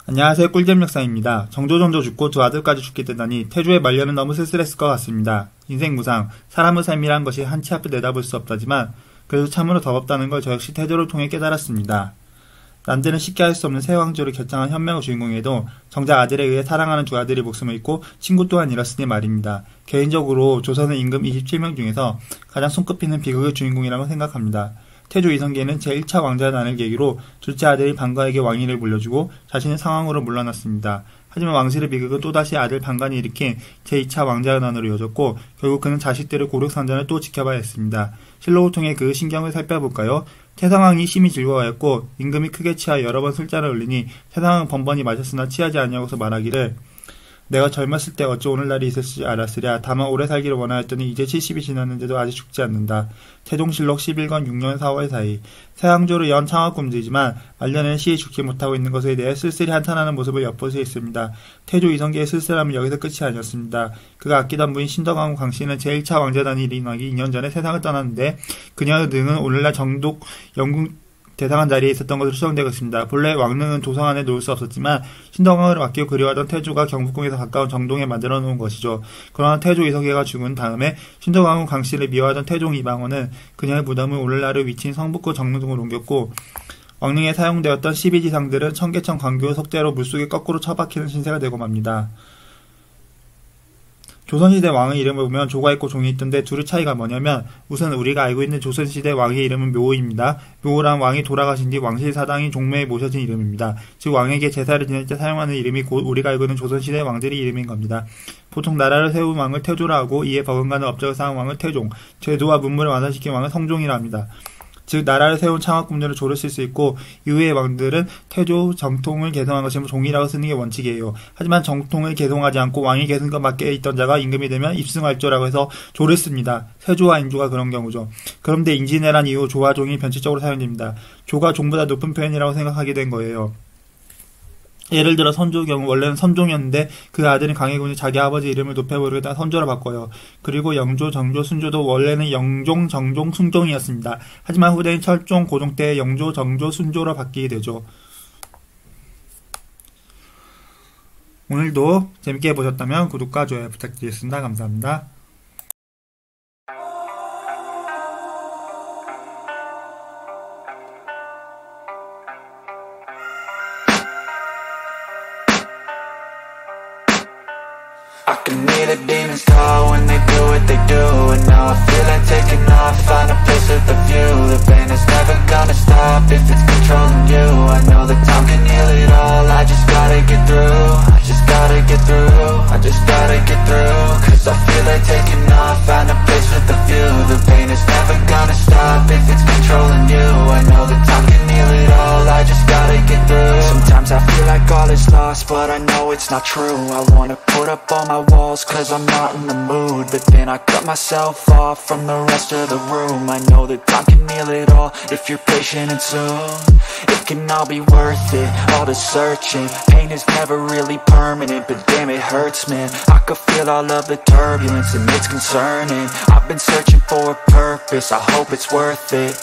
안녕하세요. 꿀잼 역사입니다. 정조 죽고 두 아들까지 죽게 되다니 태조의 말년은 너무 쓸쓸했을 것 같습니다. 인생 무상, 사람의 삶이란 것이 한치 앞을 내다볼 수 없다지만 그래도 참으로 더럽다는 걸 저 역시 태조를 통해 깨달았습니다. 남들은 쉽게 할 수 없는 새 왕조를 결정한 현명의 주인공에도 정작 아들에 의해 사랑하는 두 아들이 목숨을 잃고 친구 또한 잃었으니 말입니다. 개인적으로 조선의 임금 27명 중에서 가장 손꼽히는 비극의 주인공이라고 생각합니다. 태조 이성계는 제1차 왕자의 난을 계기로 둘째 아들이 방가에게 왕위를 물려주고 자신의 상황으로 물러났습니다. 하지만 왕실의 비극은 또다시 아들 방간이 일으킨 제2차 왕자의 난으로 이어졌고 결국 그는 자식들의 고력상전을 또 지켜봐야 했습니다. 실록을 통해 그 신경을 살펴볼까요? 태상왕이 심히 즐거워했고 임금이 크게 취하 여러 번 술잔을 올리니 태상왕은 번번이 마셨으나 취하지 아니하고서 말하기를 내가 젊었을 때 어찌 오늘날이 있을 줄 알았으랴. 다만 오래 살기를 원하였더니 이제 70이 지났는데도 아직 죽지 않는다. 태종실록 11권 6년 4월 4일 태왕조를 연 창화꿈지지만 말년에는 시에 죽지 못하고 있는 것에 대해 쓸쓸히 한탄하는 모습을 엿볼 수 있습니다. 태조 이성계의 쓸쓸함은 여기서 끝이 아니었습니다. 그가 아끼던 부인 신덕왕후 강씨는 제1차 왕자단이 일어나기 2년 전에 세상을 떠났는데 그녀의 능은 오늘날 정독 영국 대상한 자리에 있었던 것으로 추정되고 있습니다. 본래 왕릉은 도성 안에 놓을 수 없었지만 신덕왕후를 아끼고 그리워하던 태조가 경복궁에서 가까운 정동에 만들어 놓은 것이죠. 그러나 태조 이성계가 죽은 다음에 신덕왕후 강씨를 미워하던 태종 이방원은 그녀의 무덤을 오늘날의 위치인 성북구 정릉동으로 옮겼고 왕릉에 사용되었던 12지상들은 청계천 광교 석재로 물속에 거꾸로 처박히는 신세가 되고 맙니다. 조선시대 왕의 이름을 보면 조가 있고 종이 있던데 둘의 차이가 뭐냐면 우선 우리가 알고 있는 조선시대 왕의 이름은 묘호입니다. 묘호란 왕이 돌아가신 뒤 왕실 사당이 종묘에 모셔진 이름입니다. 즉 왕에게 제사를 지낼 때 사용하는 이름이 곧 우리가 알고 있는 조선시대 왕들의 이름인 겁니다. 보통 나라를 세운 왕을 태조라 하고 이에 버금가는 업적을 쌓은 왕을 태종, 제도와 문물을 완성시킨 왕을 성종이라 합니다. 즉 나라를 세운 창화꿈들을 조를 쓸 수 있고 이후의 왕들은 태조 정통을 개성한 것이면 종이라고 쓰는 게 원칙이에요. 하지만 정통을 개성하지 않고 왕이 계승 것밖에 있던 자가 임금이 되면 입승활조라고 해서 조를 씁니다. 세조와 인조가 그런 경우죠. 그런데 임진왜란 이후 조와 종이 변칙적으로 사용됩니다. 조가 종보다 높은 표현이라고 생각하게 된 거예요. 예를 들어 선조의 경우 원래는 선종이었는데 그 아들인 강해군이 자기 아버지 이름을 높여부르겠다 선조로 바꿔요. 그리고 영조, 정조, 순조도 원래는 영종, 정종, 순종이었습니다. 하지만 후대인 철종, 고종 때 영조, 정조, 순조로 바뀌게 되죠. 오늘도 재밌게 보셨다면 구독과 좋아요 부탁드리겠습니다. 감사합니다. I can hear the demons call when they do what they do. And now I feel like taking off, find a place with a view. The pain is never gonna stop if it's controlling you. I know that time can heal it all, I just gotta get through. I just gotta get through, I just gotta get through. Cause I feel like taking off, find a place with a view. The pain is never gonna stop if it's controlling you. I know that time can heal it all, I just gotta get through. Sometimes I feel like all is lost, but I know it's not true. I wanna put up all my walls cause I'm not in the mood, but then I cut myself off from the rest of the room. I know that time can heal it all if you're patient and soon it can all be worth it, all the searching. Pain is never really permanent, but damn it hurts, man. I could feel all of the turbulence and it's concerning. I've been searching for a purpose, I hope it's worth it.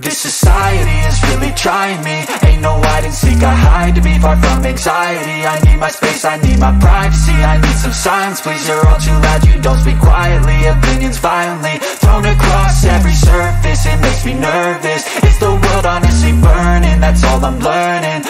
This society is really trying me. Ain't no hide and seek, I hide to be far from anxiety. I need my space, I need my privacy. I need some silence, please, you're all too loud. You don't speak quietly, opinions violently thrown across every surface. It makes me nervous. Is the world honestly burning? That's all I'm learning.